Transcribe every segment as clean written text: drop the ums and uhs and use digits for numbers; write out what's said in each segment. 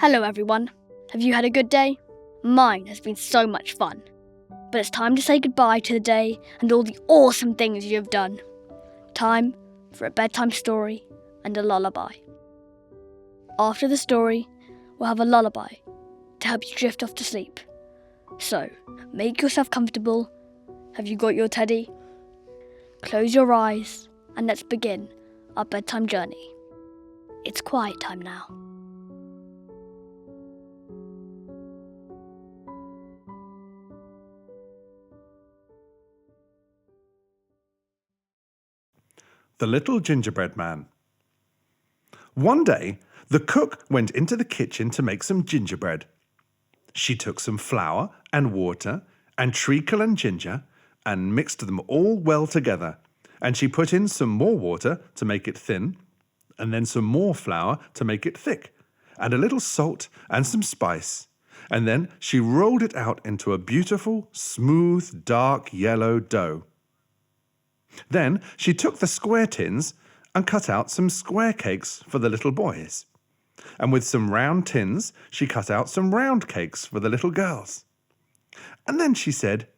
Hello everyone. Have you had a good day? Mine has been so much fun. But it's time to say goodbye to the day and all the awesome things you have done. Time for a bedtime story and a lullaby. After the story, we'll have a lullaby to help you drift off to sleep. So, make yourself comfortable. Have you got your teddy? Close your eyes and let's begin our bedtime journey. It's quiet time now. The Little Gingerbread Man. One day, the cook went into the kitchen to make some gingerbread. She took some flour and water and treacle and ginger and mixed them all well together, and she put in some more water to make it thin, and then some more flour to make it thick, and a little salt and some spice, and then she rolled it out into a beautiful, smooth, dark yellow dough. Then she took the square tins and cut out some square cakes for the little boys. And with some round tins, she cut out some round cakes for the little girls. And then she said,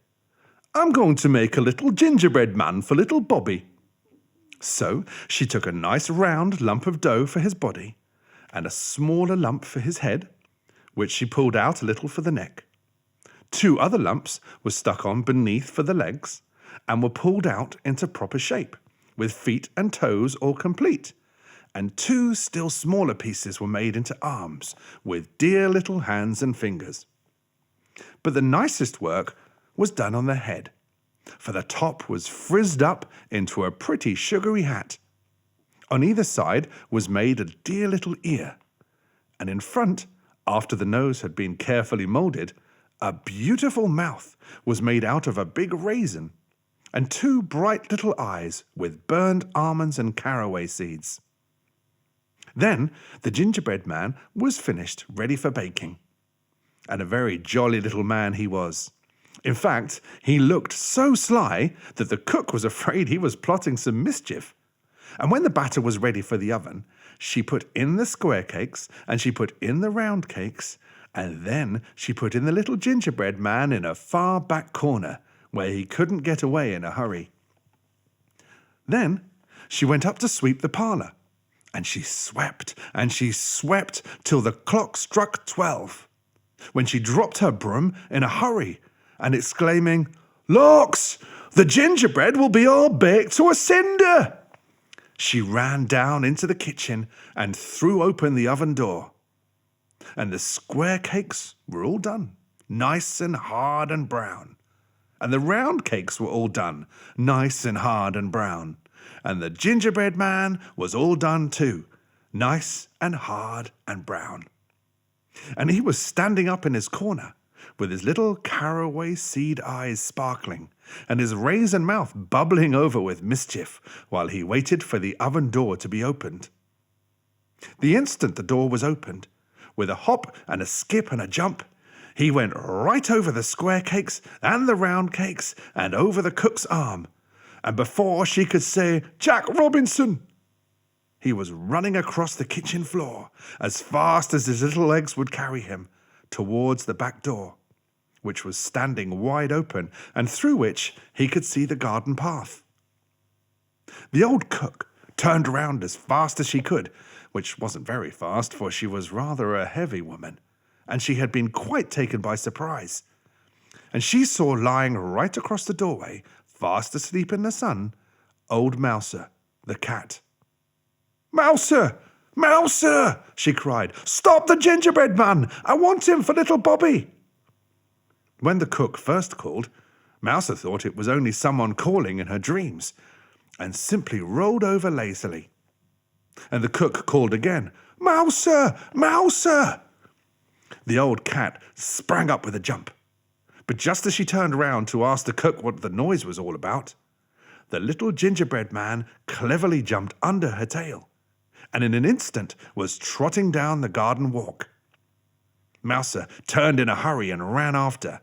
"I'm going to make a little gingerbread man for little Bobby." So she took a nice round lump of dough for his body and a smaller lump for his head, which she pulled out a little for the neck. 2 other lumps were stuck on beneath for the legs, and were pulled out into proper shape, with feet and toes all complete, and 2 still smaller pieces were made into arms, with dear little hands and fingers. But the nicest work was done on the head, for the top was frizzed up into a pretty sugary hat. On either side was made a dear little ear, and in front, after the nose had been carefully moulded, a beautiful mouth was made out of a big raisin, and 2 bright little eyes with burned almonds and caraway seeds. Then the gingerbread man was finished, ready for baking. And a very jolly little man he was. In fact, he looked so sly that the cook was afraid he was plotting some mischief. And when the batter was ready for the oven, she put in the square cakes, and she put in the round cakes, and then she put in the little gingerbread man in a far back corner, where he couldn't get away in a hurry. Then she went up to sweep the parlour, and she swept till the clock struck 12, when she dropped her broom in a hurry, and exclaiming, "Lawks, the gingerbread will be all baked to a cinder!" She ran down into the kitchen and threw open the oven door. And the square cakes were all done, nice and hard and brown. And the round cakes were all done, nice and hard and brown. And the gingerbread man was all done too, nice and hard and brown. And he was standing up in his corner, with his little caraway seed eyes sparkling, and his raisin mouth bubbling over with mischief, while he waited for the oven door to be opened. The instant the door was opened, with a hop and a skip and a jump, he went right over the square cakes and the round cakes and over the cook's arm, and before she could say, "Jack Robinson," he was running across the kitchen floor as fast as his little legs would carry him towards the back door, which was standing wide open and through which he could see the garden path. The old cook turned round as fast as she could, which wasn't very fast, for she was rather a heavy woman, and she had been quite taken by surprise. And she saw lying right across the doorway, fast asleep in the sun, old Mouser, the cat. "Mouser! Mouser!" she cried. "Stop the gingerbread man! I want him for little Bobby!" When the cook first called, Mouser thought it was only someone calling in her dreams, and simply rolled over lazily. And the cook called again, "Mouser! Mouser!" The old cat sprang up with a jump. But just as she turned round to ask the cook what the noise was all about, the little gingerbread man cleverly jumped under her tail, and in an instant was trotting down the garden walk. Mouser turned in a hurry and ran after,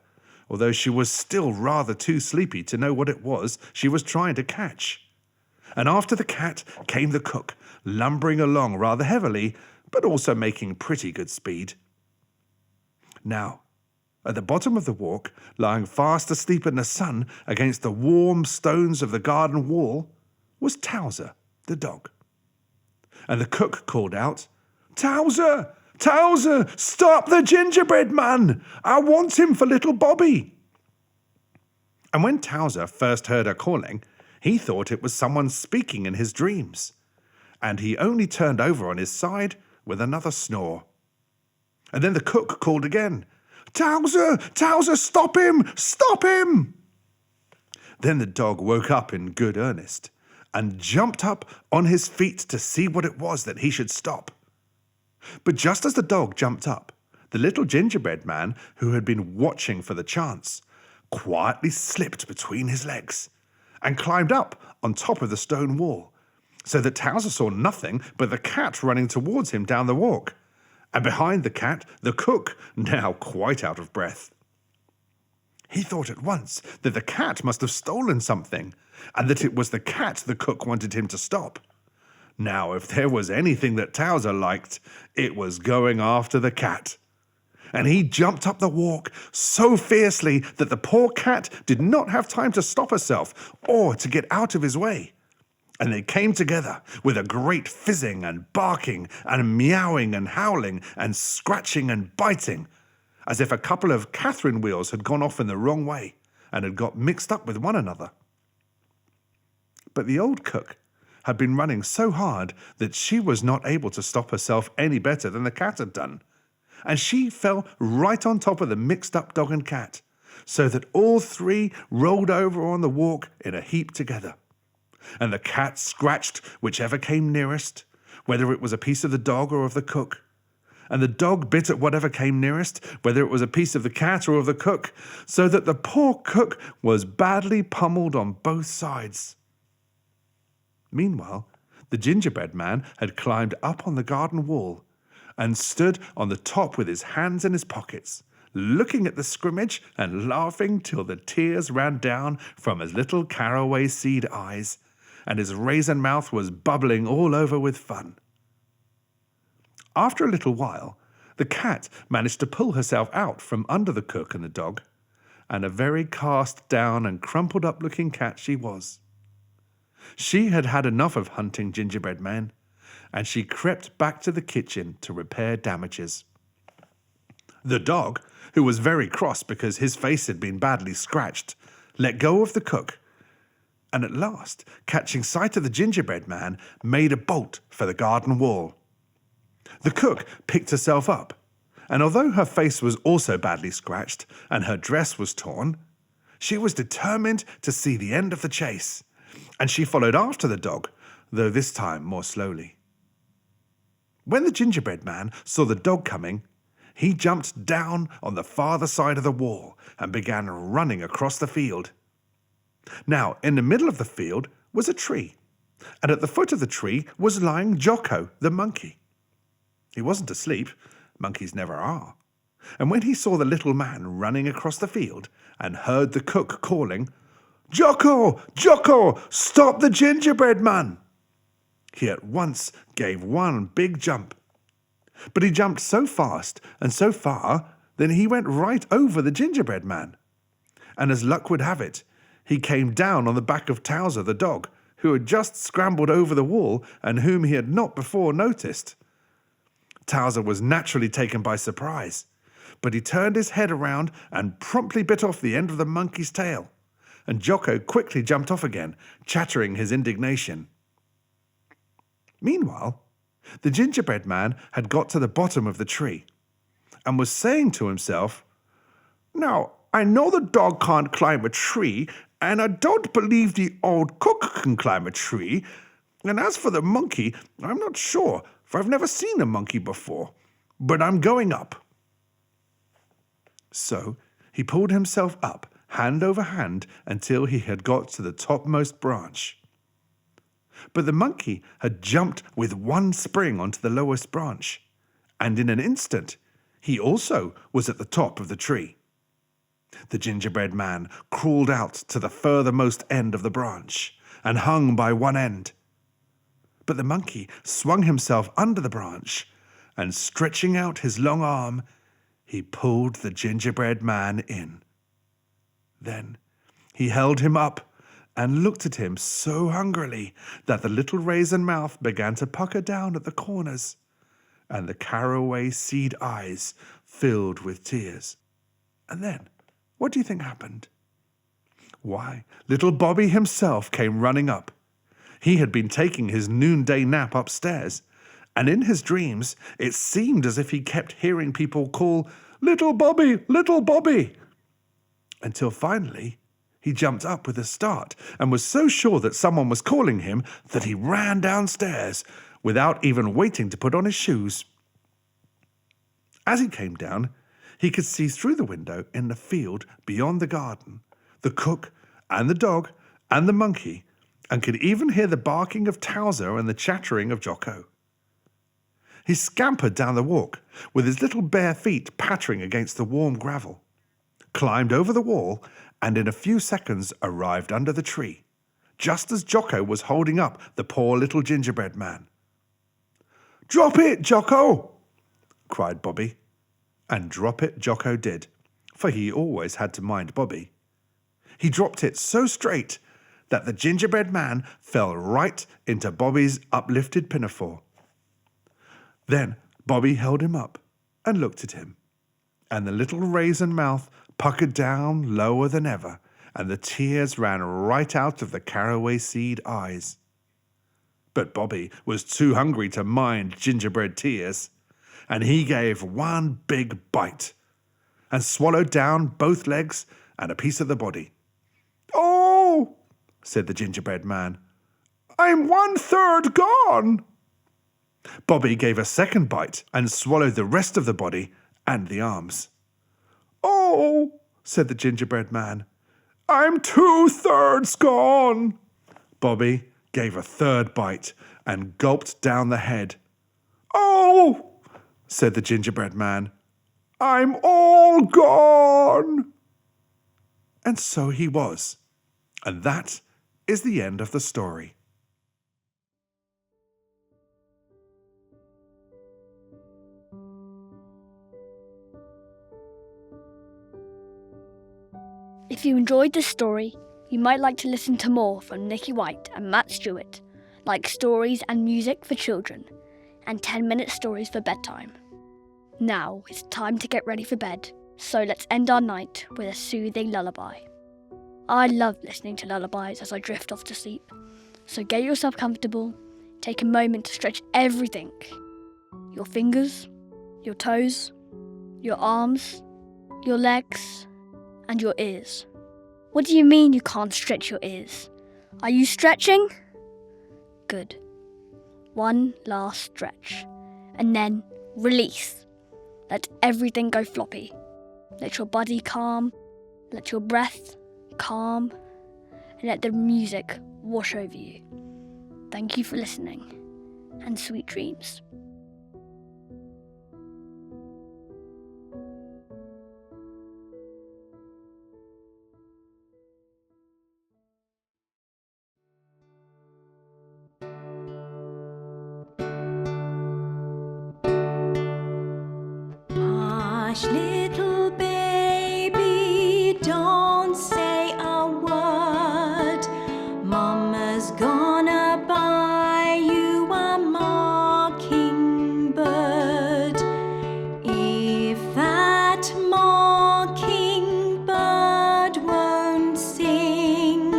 although she was still rather too sleepy to know what it was she was trying to catch. And after the cat came the cook, lumbering along rather heavily, but also making pretty good speed. Now, at the bottom of the walk, lying fast asleep in the sun against the warm stones of the garden wall, was Towser, the dog. And the cook called out, "Towser! Towser! Stop the gingerbread man! I want him for little Bobby!" And when Towser first heard her calling, he thought it was someone speaking in his dreams, and he only turned over on his side with another snore. And then the cook called again, "Towser! Towser, stop him! Stop him!" Then the dog woke up in good earnest and jumped up on his feet to see what it was that he should stop. But just as the dog jumped up, the little gingerbread man, who had been watching for the chance, quietly slipped between his legs and climbed up on top of the stone wall, so that Towser saw nothing but the cat running towards him down the walk, and behind the cat, the cook, now quite out of breath. He thought at once that the cat must have stolen something, and that it was the cat the cook wanted him to stop. Now, if there was anything that Towser liked, it was going after the cat. And he jumped up the walk so fiercely that the poor cat did not have time to stop herself or to get out of his way. And they came together with a great fizzing and barking and meowing and howling and scratching and biting, as if a couple of Catherine wheels had gone off in the wrong way and had got mixed up with one another. But the old cook had been running so hard that she was not able to stop herself any better than the cat had done, and she fell right on top of the mixed-up dog and cat, so that all three rolled over on the walk in a heap together. And the cat scratched whichever came nearest, whether it was a piece of the dog or of the cook. And the dog bit at whatever came nearest, whether it was a piece of the cat or of the cook, so that the poor cook was badly pummeled on both sides. Meanwhile, the gingerbread man had climbed up on the garden wall and stood on the top with his hands in his pockets, looking at the scrimmage and laughing till the tears ran down from his little caraway seed eyes, and his raisin mouth was bubbling all over with fun. After a little while, the cat managed to pull herself out from under the cook and the dog, and a very cast down and crumpled up looking cat she was. She had had enough of hunting gingerbread men, and she crept back to the kitchen to repair damages. The dog, who was very cross because his face had been badly scratched, let go of the cook, and at last, catching sight of the gingerbread man, made a bolt for the garden wall. The cook picked herself up, and although her face was also badly scratched and her dress was torn, she was determined to see the end of the chase, and she followed after the dog, though this time more slowly. When the gingerbread man saw the dog coming, he jumped down on the farther side of the wall and began running across the field. Now, in the middle of the field was a tree, and at the foot of the tree was lying Jocko, the monkey. He wasn't asleep, monkeys never are, and when he saw the little man running across the field and heard the cook calling, "Jocko! Jocko! Stop the gingerbread man!" he at once gave one big jump. But he jumped so fast and so far that he went right over the gingerbread man. And as luck would have it, he came down on the back of Towser the dog, who had just scrambled over the wall and whom he had not before noticed. Towser was naturally taken by surprise, but he turned his head around and promptly bit off the end of the monkey's tail, and Jocko quickly jumped off again, chattering his indignation. Meanwhile, the gingerbread man had got to the bottom of the tree and was saying to himself, "Now, I know the dog can't climb a tree, and I don't believe the old cook can climb a tree, and as for the monkey, I'm not sure, for I've never seen a monkey before, but I'm going up." So he pulled himself up, hand over hand, until he had got to the topmost branch. But the monkey had jumped with one spring onto the lowest branch, and in an instant he also was at the top of the tree. The gingerbread man crawled out to the furthermost end of the branch and hung by one end. But the monkey swung himself under the branch, and stretching out his long arm, he pulled the gingerbread man in. Then he held him up and looked at him so hungrily that the little raisin mouth began to pucker down at the corners, and the caraway seed eyes filled with tears. And then, what do you think happened? Why, little Bobby himself came running up. He had been taking his noonday nap upstairs, and in his dreams it seemed as if he kept hearing people call, "Little Bobby, little Bobby," until finally he jumped up with a start and was so sure that someone was calling him that he ran downstairs without even waiting to put on his shoes. As he came down, he could see through the window in the field beyond the garden the cook and the dog and the monkey, and could even hear the barking of Towser and the chattering of Jocko. He scampered down the walk with his little bare feet pattering against the warm gravel, climbed over the wall, and in a few seconds arrived under the tree, just as Jocko was holding up the poor little gingerbread man. "Drop it, Jocko!" cried Bobby. And drop it Jocko did, for he always had to mind Bobby. He dropped it so straight that the gingerbread man fell right into Bobby's uplifted pinafore. Then Bobby held him up and looked at him, and the little raisin mouth puckered down lower than ever, and the tears ran right out of the caraway seed eyes. But Bobby was too hungry to mind gingerbread tears, and he gave one big bite and swallowed down both legs and a piece of the body. "Oh," said the gingerbread man, "I'm 1/3 gone." Bobby gave a second bite and swallowed the rest of the body and the arms. "Oh," said the gingerbread man, "I'm 2/3 gone." Bobby gave a third bite and gulped down the head. "Oh," said the gingerbread man, "I'm all gone." And so he was. And that is the end of the story. If you enjoyed this story, you might like to listen to more from Nikki White and Matt Stewart, like stories and music for children, and 10-minute stories for bedtime. Now it's time to get ready for bed, so let's end our night with a soothing lullaby. I love listening to lullabies as I drift off to sleep, so get yourself comfortable, take a moment to stretch everything. Your fingers, your toes, your arms, your legs, and your ears. What do you mean you can't stretch your ears? Are you stretching? Good. One last stretch, and then release. Let everything go floppy. Let your body calm, let your breath calm, and let the music wash over you. Thank you for listening, and sweet dreams. Hush, little baby, don't say a word. Mama's gonna buy you a mockingbird. If that mockingbird won't sing,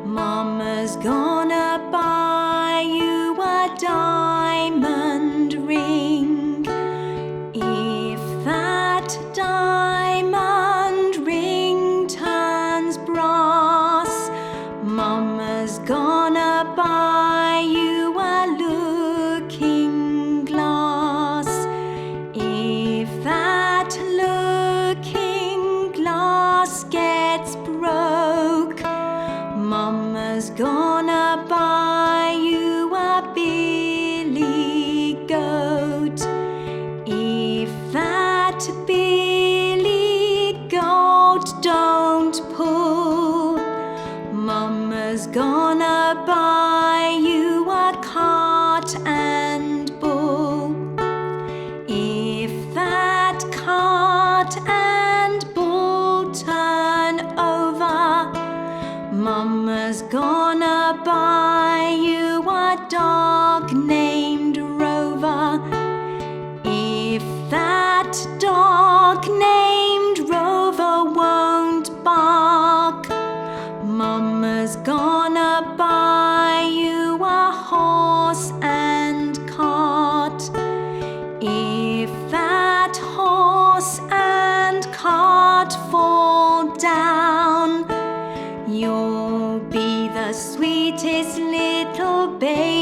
Mama's gonna buy you a diamond ring. If that gonna buy you a horse and cart. If that horse and cart fall down, you'll be the sweetest little baby